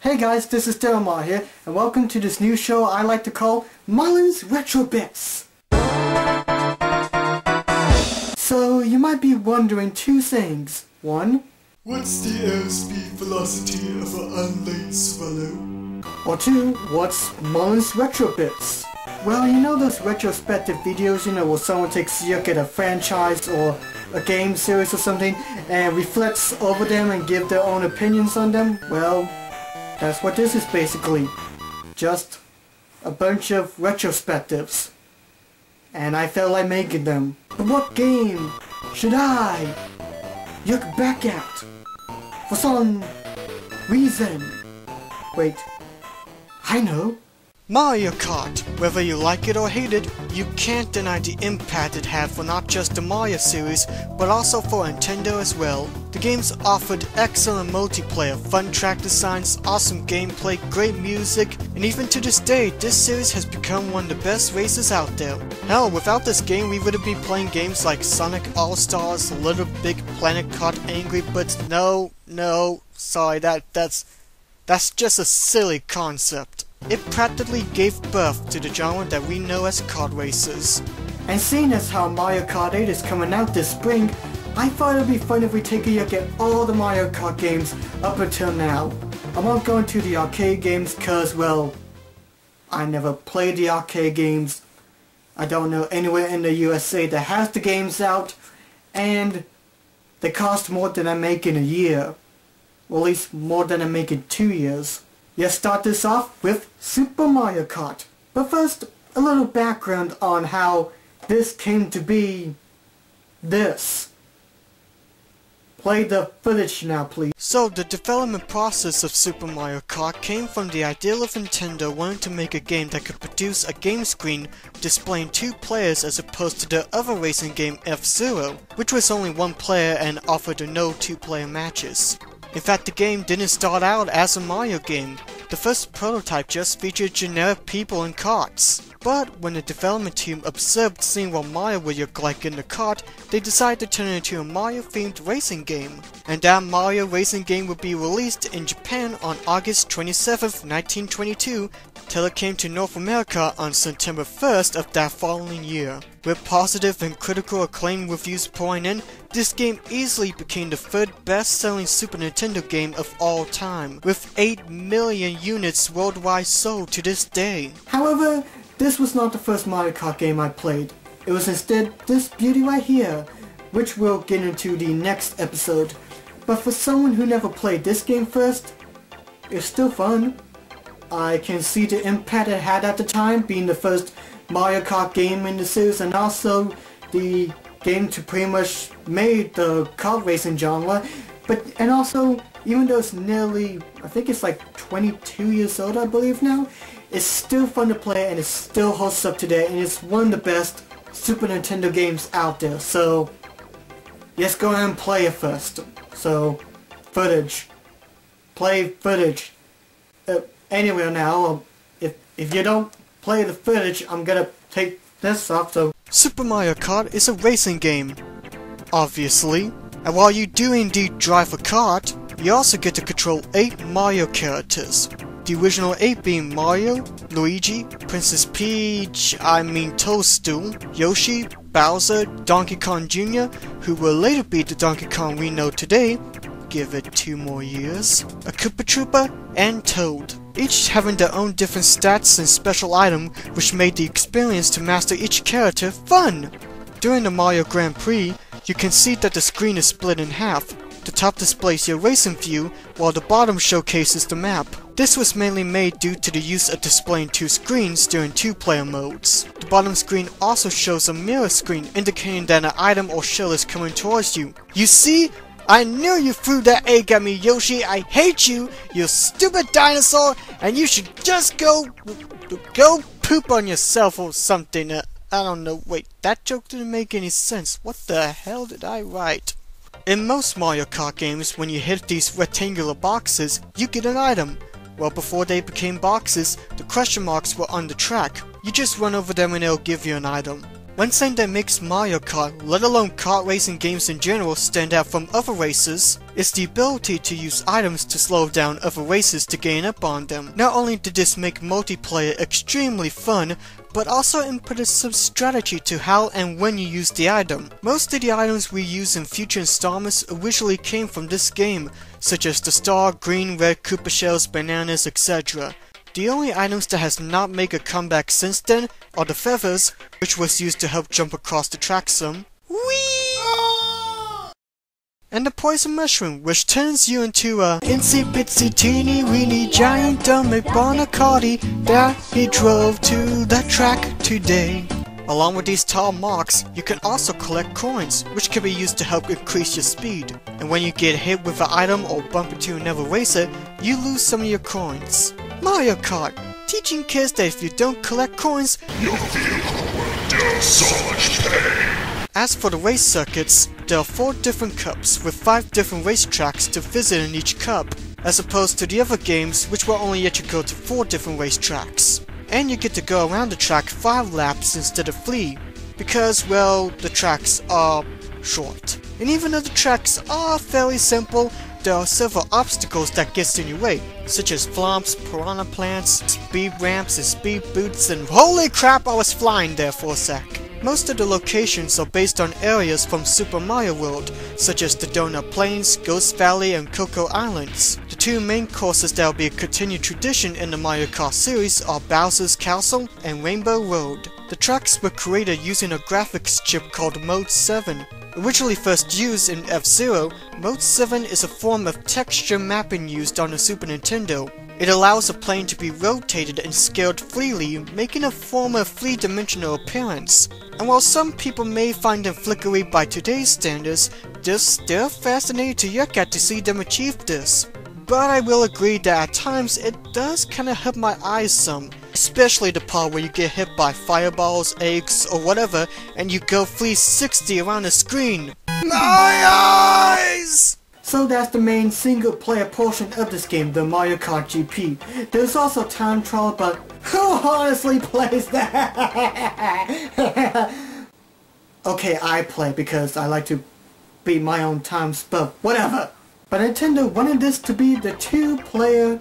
Hey guys, this is Delmar here, and welcome to this new show I like to call Mullins Retro Bits. So, you might be wondering two things. One, what's the airspeed velocity of an unlaid swallow? Or two, what's Mullins Retro Bits? Well, you know those retrospective videos, where someone takes a look at a franchise or a game series or something and reflects over them and give their own opinions on them? Well, that's what this is basically. Just a bunch of retrospectives. And I felt like making them. But what game should I look back at for some reason? Wait, I know. Mario Kart! Whether you like it or hate it, you can't deny the impact it had for not just the Mario series, but also for Nintendo as well. The games offered excellent multiplayer, fun track designs, awesome gameplay, great music, and even to this day, this series has become one of the best races out there. Hell, without this game we wouldn't be playing games like Sonic All-Stars, Little Big Planet Kart, Angry Birds. No, sorry, that's just a silly concept. It practically gave birth to the genre that we know as kart races. And seeing as how Mario Kart 8 is coming out this spring, I thought it'd be fun if we take a look at all the Mario Kart games up until now. I won't go into the arcade games cause, well, I never played the arcade games. I don't know anywhere in the USA that has the games out, and they cost more than I make in a year. Or at least more than I make in 2 years. Let's start this off with Super Mario Kart. But first, a little background on how this came to be this. Play the footage now, please. So, the development process of Super Mario Kart came from the idea of Nintendo wanting to make a game that could produce a game screen displaying 2 players as opposed to the other racing game F-Zero, which was only 1 player and offered no 2-player matches. In fact, the game didn't start out as a Mario game. The first prototype just featured generic people in karts. But when the development team observed seeing what Mario would look like in the kart, they decided to turn it into a Mario-themed racing game. And that Mario racing game would be released in Japan on August 27th, 1922, till it came to North America on September 1st of that following year. With positive and critical acclaim reviews pouring in, this game easily became the 3rd best-selling Super Nintendo game of all time, with 8 million units worldwide sold to this day. However, this was not the first Mario Kart game I played. It was instead this beauty right here, which we'll get into the next episode. But for someone who never played this game first, it's still fun. I can see the impact it had at the time, being the first Mario Kart game in the series, and also the game to pretty much made the kart racing genre. And also, even though it's nearly, I think it's like 22 years old I believe now, it's still fun to play and it still holds up today, and it's one of the best Super Nintendo games out there. So, let's go ahead and play it first. So, footage. Play footage. Anyway now, if you don't play the footage, I'm gonna take this off, so... Super Mario Kart is a racing game, obviously. And while you do indeed drive a kart, you also get to control 8 Mario characters. The original 8 being Mario, Luigi, Princess Peach, Toadstool, Yoshi, Bowser, Donkey Kong Jr., who will later be the Donkey Kong we know today, give it 2 more years, a Koopa Troopa, and Toad. Each having their own different stats and special item, which made the experience to master each character fun! During the Mario Grand Prix, you can see that the screen is split in half. The top displays your racing view, while the bottom showcases the map. This was mainly made due to the use of displaying 2 screens during 2-player modes. The bottom screen also shows a mirror screen indicating that an item or shell is coming towards you. You see? I knew you threw that egg at me, Yoshi! I hate you, you stupid dinosaur, and you should just go poop on yourself or something. I don't know, wait, that joke didn't make any sense. What the hell did I write? In most Mario Kart games, when you hit these rectangular boxes, you get an item. Well, before they became boxes, the question marks were on the track. You just run over them and it'll give you an item. One thing that makes Mario Kart, let alone kart racing games in general, stand out from other races is the ability to use items to slow down other races to gain up on them. Not only did this make multiplayer extremely fun, but also inputted some strategy to how and when you use the item. Most of the items we use in future installments originally came from this game, such as the star, green, red, Koopa shells, bananas, etc. The only items that has not made a comeback since then are the feathers, which was used to help jump across the track some, whee! And the poison mushroom, which turns you into a itsy bitsy teeny weeny giant dumb McBonacati that he drove to the track today. Along with these tall marks, you can also collect coins, which can be used to help increase your speed. And when you get hit with an item or bump into another racer, you lose some of your coins. Mario Kart, teaching kids that if you don't collect coins, You'll feel so much pain. As for the race circuits, there are 4 different cups with 5 different racetracks to visit in each cup, as opposed to the other games which will only let you go to 4 different racetracks. And you get to go around the track 5 laps instead of 3, because, well, the tracks are short. And even though the tracks are fairly simple, there are several obstacles that gets in your way, such as flumps, piranha plants, speed ramps, and speed boots, and holy crap, I was flying there for a sec. Most of the locations are based on areas from Super Mario World, such as the Donut Plains, Ghost Valley, and Cocoa Islands. The 2 main courses that will be a continued tradition in the Mario Kart series are Bowser's Castle and Rainbow Road. The tracks were created using a graphics chip called Mode 7. Originally first used in F-Zero, Mode 7 is a form of texture mapping used on the Super Nintendo. It allows a plane to be rotated and scaled freely, making a form of 3-dimensional appearance. And while some people may find them flickery by today's standards, they're still fascinating to look at to see them achieve this. But I will agree that at times it does kinda hurt my eyes some, especially the part where you get hit by fireballs, eggs, or whatever, and you go 360 around the screen. My eyes! So that's the main single player portion of this game, the Mario Kart GP. There's also time trial, but who honestly plays that? Okay, I play because I like to beat my own times, but whatever. But Nintendo wanted this to be the 2-player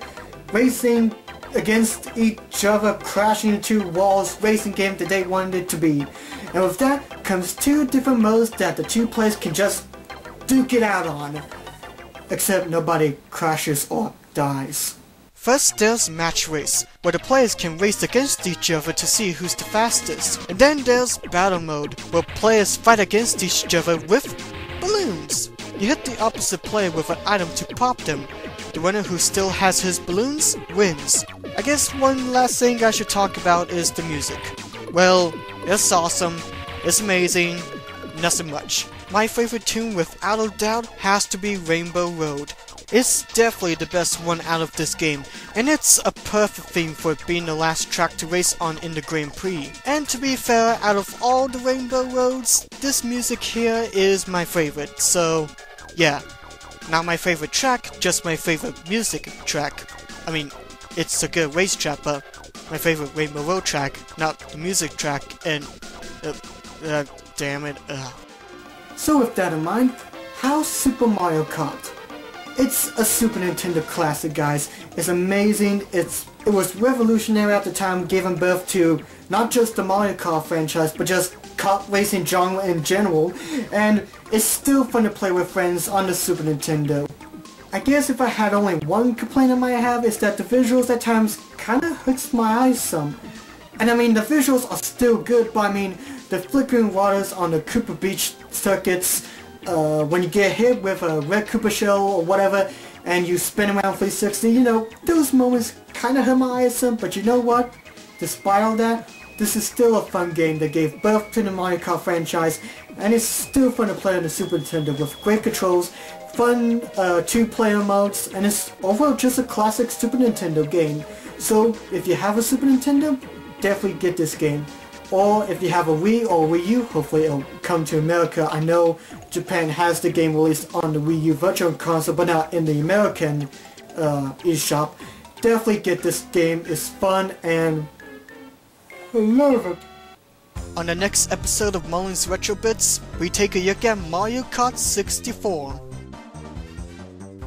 racing against each other, crashing into walls racing game that they wanted it to be. And with that comes 2 different modes that the 2 players can just duke it out on. Except nobody crashes or dies. First there's Match Race, where the players can race against each other to see who's the fastest. And then there's Battle Mode, where players fight against each other with balloons. You hit the opposite player with an item to pop them. The winner who still has his balloons wins. I guess one last thing I should talk about is the music. Well, it's awesome, it's amazing, nothing much. My favorite tune without a doubt has to be Rainbow Road. It's definitely the best one out of this game, and it's a perfect theme for it being the last track to race on in the Grand Prix. And to be fair, out of all the Rainbow Roads, this music here is my favorite, so yeah. Not my favorite track, just my favorite music track. I mean, it's a good race track, but my favorite Rainbow Road track, not the music track, and damn it, So with that in mind, how's Super Mario Kart? It's a Super Nintendo classic, guys. It's amazing. It was revolutionary at the time, giving birth to not just the Mario Kart franchise, but just kart racing genre in general. And it's still fun to play with friends on the Super Nintendo. I guess if I had only one complaint I might have, is that the visuals at times kinda hurts my eyes some. And I mean, the visuals are still good, but I mean, the flickering waters on the Koopa Beach circuits, when you get hit with a red Koopa shell or whatever, and you spin around 360, you know, those moments kinda hurt my eyes some, but you know what? Despite all that, this is still a fun game that gave birth to the Mario Kart franchise, and it's still fun to play on the Super Nintendo with great controls, fun 2-player modes, and it's overall just a classic Super Nintendo game. So if you have a Super Nintendo, definitely get this game. Or if you have a Wii or Wii U, hopefully it'll come to America. I know Japan has the game released on the Wii U Virtual Console, but not in the American eShop. Definitely get this game. It's fun and I love it. On the next episode of Mullins Retro Bits, we take a look at Mario Kart 64.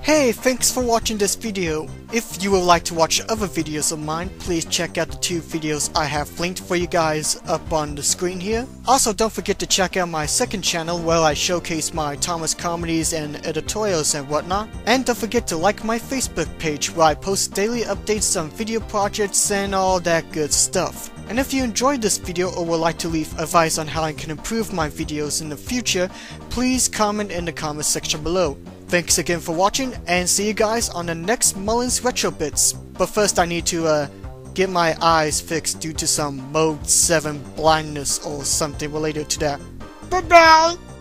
Hey, thanks for watching this video. If you would like to watch other videos of mine, please check out the 2 videos I have linked for you guys up on the screen here. Also, don't forget to check out my second channel where I showcase my Thomas comedies and editorials and whatnot. And don't forget to like my Facebook page where I post daily updates on video projects and all that good stuff. And if you enjoyed this video or would like to leave advice on how I can improve my videos in the future, please comment in the comment section below. Thanks again for watching, and see you guys on the next Mullins Retro Bits. But first I need to get my eyes fixed due to some Mode 7 blindness or something related to that. Bye bye!